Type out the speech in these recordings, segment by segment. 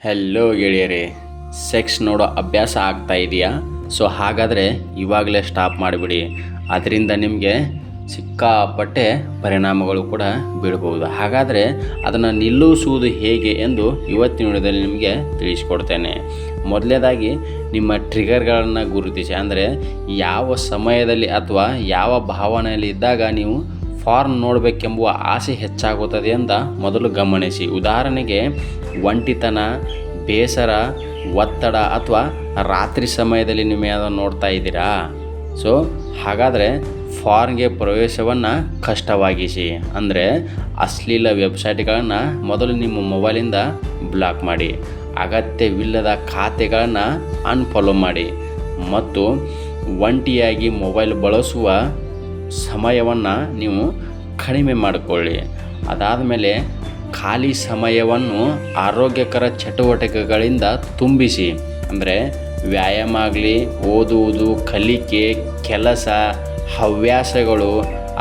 Hello ಗೆಳೆಯರೇ, sex ನೋಡೋ ಅಭ್ಯಾಸ ಆಗ್ತಾ ಇದೆಯಾ? ಸೊ ಹಾಗಾದರೆ ಇವಾಗಲೇ ಸ್ಟಾಪ್ ಮಾಡಿಬಿಡಿ. ಅದರಿಂದ ನಿಮಗೆ ಸಿಕ್ಕಾಪಟ್ಟೆ ಪರಿಣಾಮಗಳು ಕೂಡ ಬೀಳಬಹುದು. ಹಾಗಾದರೆ ಅದನ್ನು ನಿಲ್ಲಿಸುವುದು ಹೇಗೆ ಎಂದು ಇವತ್ತಿನ ವಿಡಿಯೋದಲ್ಲಿ ನಿಮಗೆ ತಿಳಿಸ್ಕೊಡ್ತೇನೆ. ಮೊದಲನೇದಾಗಿ ನಿಮ್ಮ ಟ್ರಿಗರ್ಗಳನ್ನು ಗುರುತಿಸಿ, ಅಂದರೆ ಯಾವ ಸಮಯದಲ್ಲಿ ಅಥವಾ ಯಾವ ಭಾವನೆಯಲ್ಲಿ ಇದ್ದಾಗ ನೀವು ಫಾರ್ನ್ ನೋಡಬೇಕೆಂಬುವ ಆಸೆ ಹೆಚ್ಚಾಗುತ್ತದೆ ಅಂತ ಮೊದಲು ಗಮನಿಸಿ. ಉದಾಹರಣೆಗೆ ಒಂಟಿತನ, ಬೇಸರ, ಒತ್ತಡ ಅಥವಾ ರಾತ್ರಿ ಸಮಯದಲ್ಲಿ ನೀವು ಯಾವುದನ್ನು ನೋಡ್ತಾ ಇದ್ದೀರಾ. ಸೊ ಹಾಗಾದರೆ ಫಾರ್ನ್ಗೆ ಪ್ರವೇಶವನ್ನು ಕಷ್ಟವಾಗಿಸಿ, ಅಂದರೆ ಅಶ್ಲೀಲ ವೆಬ್ಸೈಟ್ಗಳನ್ನು ಮೊದಲು ನಿಮ್ಮ ಮೊಬೈಲಿಂದ ಬ್ಲಾಕ್ ಮಾಡಿ, ಅಗತ್ಯವಿಲ್ಲದ ಖಾತೆಗಳನ್ನು ಅನ್ಫಾಲೋ ಮಾಡಿ ಮತ್ತು ಒಂಟಿಯಾಗಿ ಮೊಬೈಲ್ ಬಳಸುವ ಸಮಯವನ್ನು ನೀವು ಕಡಿಮೆ ಮಾಡಿಕೊಳ್ಳಿ. ಅದಾದ ಮೇಲೆ ಖಾಲಿ ಸಮಯವನ್ನು ಆರೋಗ್ಯಕರ ಚಟುವಟಿಕೆಗಳಿಂದ ತುಂಬಿಸಿ, ಅಂದರೆ ವ್ಯಾಯಾಮ ಆಗಲಿ, ಓದುವುದು, ಕಲಿಕೆ, ಕೆಲಸ, ಹವ್ಯಾಸಗಳು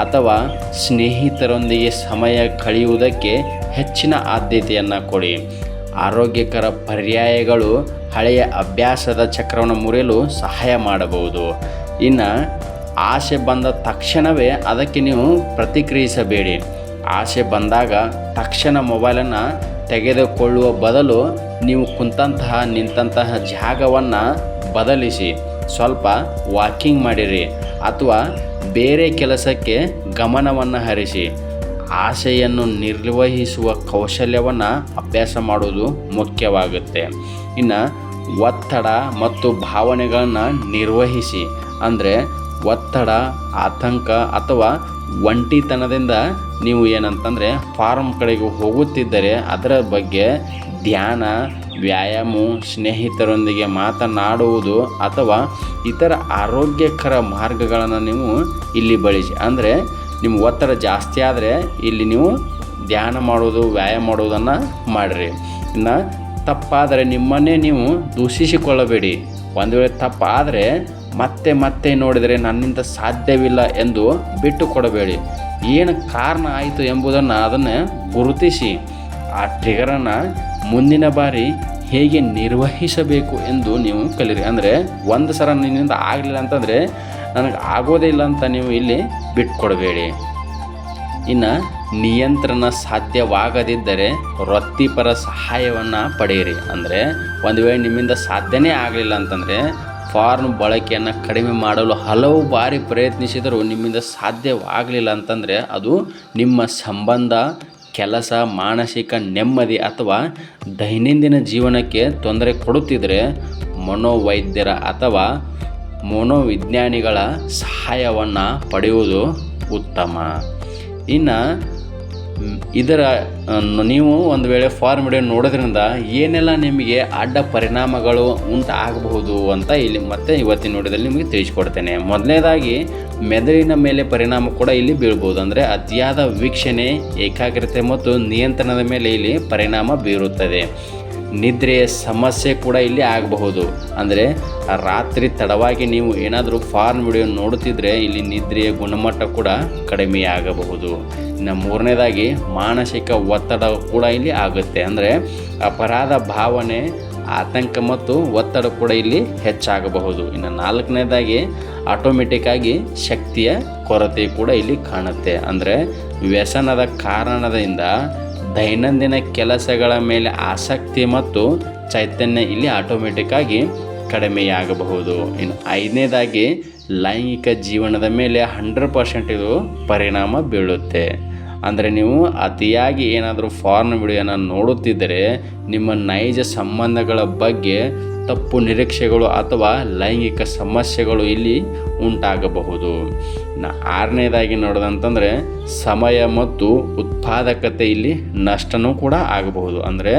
ಅಥವಾ ಸ್ನೇಹಿತರೊಂದಿಗೆ ಸಮಯ ಕಳೆಯುವುದಕ್ಕೆ ಹೆಚ್ಚಿನ ಆದ್ಯತೆಯನ್ನು ಕೊಡಿ. ಆರೋಗ್ಯಕರ ಪರ್ಯಾಯಗಳು ಹಳೆಯ ಅಭ್ಯಾಸದ ಚಕ್ರವನ್ನು ಮುರಿಯಲು ಸಹಾಯ ಮಾಡಬಹುದು. ಇನ್ನು ಆಸೆ ಬಂದ ತಕ್ಷಣವೇ ಅದಕ್ಕೆ ನೀವು ಪ್ರತಿಕ್ರಿಯಿಸಬೇಡಿ. ಆಸೆ ಬಂದಾಗ ತಕ್ಷಣ ಮೊಬೈಲನ್ನು ತೆಗೆದುಕೊಳ್ಳುವ ಬದಲು ನೀವು ನಿಂತಹ ಜಾಗವನ್ನು ಬದಲಿಸಿ, ಸ್ವಲ್ಪ ವಾಕಿಂಗ್ ಮಾಡಿರಿ ಅಥವಾ ಬೇರೆ ಕೆಲಸಕ್ಕೆ ಗಮನವನ್ನು ಹರಿಸಿ. ಆಸೆಯನ್ನು ನಿರ್ವಹಿಸುವ ಕೌಶಲ್ಯವನ್ನು ಅಭ್ಯಾಸ ಮಾಡುವುದು ಮುಖ್ಯವಾಗುತ್ತೆ. ಇನ್ನು ಒತ್ತಡ ಮತ್ತು ಭಾವನೆಗಳನ್ನು ನಿರ್ವಹಿಸಿ, ಅಂದರೆ ಒತ್ತಡ, ಆತಂಕ ಅಥವಾ ಒಂಟಿತನದಿಂದ ನೀವು ಏನಂತಂದರೆ ಫಾರ್ಮ್ ಕಡೆಗೆ ಹೋಗುತ್ತಿದ್ದರೆ ಅದರ ಬಗ್ಗೆ ಧ್ಯಾನ, ವ್ಯಾಯಾಮ, ಸ್ನೇಹಿತರೊಂದಿಗೆ ಮಾತನಾಡುವುದು ಅಥವಾ ಇತರ ಆರೋಗ್ಯಕರ ಮಾರ್ಗಗಳನ್ನು ನೀವು ಇಲ್ಲಿ ಬಳಸಿ. ಅಂದರೆ ನಿಮ್ಮ ಒತ್ತಡ ಜಾಸ್ತಿ ಆದರೆ ಇಲ್ಲಿ ನೀವು ಧ್ಯಾನ ಮಾಡೋದು, ವ್ಯಾಯಾಮ ಮಾಡೋದನ್ನು ಮಾಡಿರಿ. ಇನ್ನು ತಪ್ಪಾದರೆ ನಿಮ್ಮನ್ನೇ ನೀವು ದೂಷಿಸಿಕೊಳ್ಳಬೇಡಿ. ಒಂದು ವೇಳೆ ತಪ್ಪಾದರೆ ಮತ್ತೆ ನೋಡಿದರೆ ನನ್ನಿಂದ ಸಾಧ್ಯವಿಲ್ಲ ಎಂದು ಬಿಟ್ಟು ಕೊಡಬೇಡಿ. ಏನು ಕಾರಣ ಆಯಿತು ಎಂಬುದನ್ನು ಅದನ್ನು ಗುರುತಿಸಿ ಆ ಟ್ರಿಗರನ್ನು ಮುಂದಿನ ಬಾರಿ ಹೇಗೆ ನಿರ್ವಹಿಸಬೇಕು ಎಂದು ನೀವು ಕಲೀರಿ. ಅಂದರೆ ಒಂದು ಸಲ ನಿನ್ನಿಂದ ಆಗಲಿಲ್ಲ ಅಂತಂದರೆ ನನಗೆ ಆಗೋದೇ ಇಲ್ಲ ಅಂತ ನೀವು ಇಲ್ಲಿ ಬಿಟ್ಕೊಡಬೇಡಿ. ಇನ್ನು ನಿಯಂತ್ರಣ ಸಾಧ್ಯವಾಗದಿದ್ದರೆ ವೃತ್ತಿಪರ ಸಹಾಯವನ್ನು ಪಡೆಯಿರಿ. ಅಂದರೆ ಒಂದು ವೇಳೆ ನಿಮ್ಮಿಂದ ಸಾಧ್ಯನೇ ಆಗಲಿಲ್ಲ ಅಂತಂದರೆ ಫಾರ್ನ್ ಬಳಕೆಯನ್ನು ಕಡಿಮೆ ಮಾಡಲು ಹಲವು ಬಾರಿ ಪ್ರಯತ್ನಿಸಿದರೂ ನಿಮ್ಮಿಂದ ಸಾಧ್ಯವಾಗಲಿಲ್ಲ ಅಂತಂದರೆ ಅದು ನಿಮ್ಮ ಸಂಬಂಧ, ಕೆಲಸ, ಮಾನಸಿಕ ನೆಮ್ಮದಿ ಅಥವಾ ದೈನಂದಿನ ಜೀವನಕ್ಕೆ ತೊಂದರೆ ಕೊಡುತ್ತಿದ್ದರೆ ಮನೋವೈದ್ಯರ ಅಥವಾ ಮನೋವಿಜ್ಞಾನಿಗಳ ಸಹಾಯವನ್ನು ಪಡೆಯುವುದು ಉತ್ತಮ. ಇನ್ನು ಇದರ ನೀವು ಒಂದು ವೇಳೆ ಫಾರ್ಮ್ ವಿಡಿಯೋ ನೋಡೋದ್ರಿಂದ ಏನೆಲ್ಲ ನಿಮಗೆ ಅಡ್ಡ ಪರಿಣಾಮಗಳು ಉಂಟಾಗಬಹುದು ಅಂತ ಇಲ್ಲಿ ಮತ್ತೆ ಇವತ್ತಿನ ವಿಡಿಯೋದಲ್ಲಿ ನಿಮಗೆ ತಿಳಿಸ್ಕೊಡ್ತೇನೆ. ಮೊದಲನೇದಾಗಿ ಮೆದುಳಿನ ಮೇಲೆ ಪರಿಣಾಮ ಕೂಡ ಇಲ್ಲಿ ಬೀಳ್ಬೋದು. ಅಂದರೆ ಅತಿಯಾದ ವೀಕ್ಷಣೆ, ಏಕಾಗ್ರತೆ ಮತ್ತು ನಿಯಂತ್ರಣದ ಮೇಲೆ ಇಲ್ಲಿ ಪರಿಣಾಮ ಬೀರುತ್ತದೆ. ನಿದ್ರೆಯ ಸಮಸ್ಯೆ ಕೂಡ ಇಲ್ಲಿ ಆಗಬಹುದು. ಅಂದರೆ ರಾತ್ರಿ ತಡವಾಗಿ ನೀವು ಏನಾದರೂ ಫಾರ್ನ್ ವಿಡಿಯೋ ನೋಡುತ್ತಿದ್ದರೆ ಇಲ್ಲಿ ನಿದ್ರೆಯ ಗುಣಮಟ್ಟ ಕೂಡ ಕಡಿಮೆಯಾಗಬಹುದು. ಇನ್ನು ಮೂರನೇದಾಗಿ ಮಾನಸಿಕ ಒತ್ತಡ ಕೂಡ ಇಲ್ಲಿ ಆಗುತ್ತೆ. ಅಂದರೆ ಅಪರಾಧ ಭಾವನೆ, ಆತಂಕ ಮತ್ತು ಒತ್ತಡ ಕೂಡ ಇಲ್ಲಿ ಹೆಚ್ಚಾಗಬಹುದು. ಇನ್ನು ನಾಲ್ಕನೇದಾಗಿ ಆಟೋಮೆಟಿಕ್ಕಾಗಿ ಶಕ್ತಿಯ ಕೊರತೆ ಕೂಡ ಇಲ್ಲಿ ಕಾಣುತ್ತೆ. ಅಂದರೆ ವ್ಯಸನದ ಕಾರಣದಿಂದ ದೈನಂದಿನ ಕೆಲಸಗಳ ಮೇಲೆ ಆಸಕ್ತಿ ಮತ್ತು ಚೈತನ್ಯ ಇಲ್ಲಿ ಆಟೋಮೆಟಿಕ್ಕಾಗಿ ಕಡಿಮೆಯಾಗಬಹುದು. ಇನ್ನು ಐದನೇದಾಗಿ ಲೈಂಗಿಕ ಜೀವನದ ಮೇಲೆ 100% ಇದು ಪರಿಣಾಮ ಬೀಳುತ್ತೆ. ಅಂದರೆ ನೀವು ಅತಿಯಾಗಿ ಏನಾದರೂ ಫಾರ್ನ್ ವಿಡಿಯೋನ ನೋಡುತ್ತಿದ್ದರೆ ನಿಮ್ಮ ನೈಜ ಸಂಬಂಧಗಳ ಬಗ್ಗೆ ತಪ್ಪು ನಿರೀಕ್ಷೆಗಳು ಅಥವಾ ಲೈಂಗಿಕ ಸಮಸ್ಯೆಗಳು ಇಲ್ಲಿ ಉಂಟಾಗಬಹುದು. ಆರನೇದಾಗಿ ನೋಡೋದಂತಂದರೆ ಸಮಯ ಮತ್ತು ಉತ್ಪಾದಕತೆ ಇಲ್ಲಿ ನಷ್ಟನೂ ಕೂಡ ಆಗಬಹುದು. ಅಂದರೆ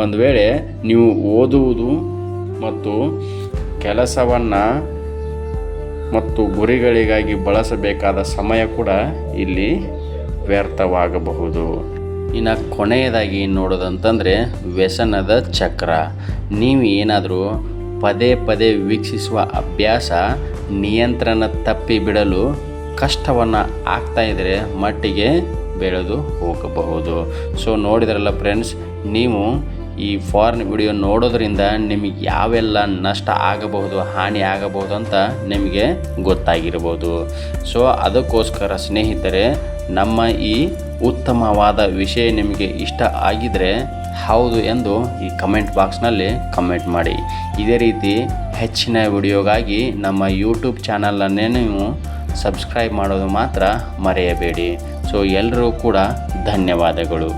ಒಂದು ವೇಳೆ ನೀವು ಓದುವುದು ಮತ್ತು ಕೆಲಸವನ್ನು ಮತ್ತು ಗುರಿಗಳಿಗಾಗಿ ಬಳಸಬೇಕಾದ ಸಮಯ ಕೂಡ ಇಲ್ಲಿ ವ್ಯರ್ಥವಾಗಬಹುದು. ಇನ್ನು ಕೊನೆಯದಾಗಿ ನೋಡೋದಂತಂದರೆ ವ್ಯಸನದ ಚಕ್ರ. ನೀವು ಏನಾದರೂ ಪದೇ ವೀಕ್ಷಿಸುವ ಅಭ್ಯಾಸ ನಿಯಂತ್ರಣ ತಪ್ಪಿ ಬಿಡಲು ಕಷ್ಟವನ್ನು ಆಗ್ತಾಯಿದ್ರೆ ಮಟ್ಟಿಗೆ ಬೆಳೆದು ಹೋಗಬಹುದು. ಸೊ ನೋಡಿದ್ರಲ್ಲ ಫ್ರೆಂಡ್ಸ್, ನೀವು ಈ ಫಾರ್ನ್ ವಿಡಿಯೋ ನೋಡೋದ್ರಿಂದ ನಿಮಗೆ ಯಾವೆಲ್ಲ ನಷ್ಟ ಆಗಬಹುದು, ಹಾನಿ ಆಗಬಹುದು ಅಂತ ನಿಮಗೆ ಗೊತ್ತಾಗಿರ್ಬೋದು. ಸೊ ಅದಕ್ಕೋಸ್ಕರ ಸ್ನೇಹಿತರೆ, ನಮ್ಮ ಈ ಉತ್ತಮವಾದ ವಿಷಯ ನಿಮಗೆ ಇಷ್ಟ ಆಗಿದರೆ ಹೌದು ಎಂದು ಈ ಕಮೆಂಟ್ ಬಾಕ್ಸ್ನಲ್ಲಿ ಕಮೆಂಟ್ ಮಾಡಿ. ಇದೇ ರೀತಿ ಹೆಚ್ಚಿನ ವಿಡಿಯೋಗಾಗಿ ನಮ್ಮ ಯೂಟ್ಯೂಬ್ ಚಾನಲನ್ನೇ ನೀವು ಸಬ್ಸ್ಕ್ರೈಬ್ ಮಾಡೋದು ಮಾತ್ರ ಮರೆಯಬೇಡಿ. ಸೊ ಎಲ್ಲರೂ ಕೂಡ ಧನ್ಯವಾದಗಳು.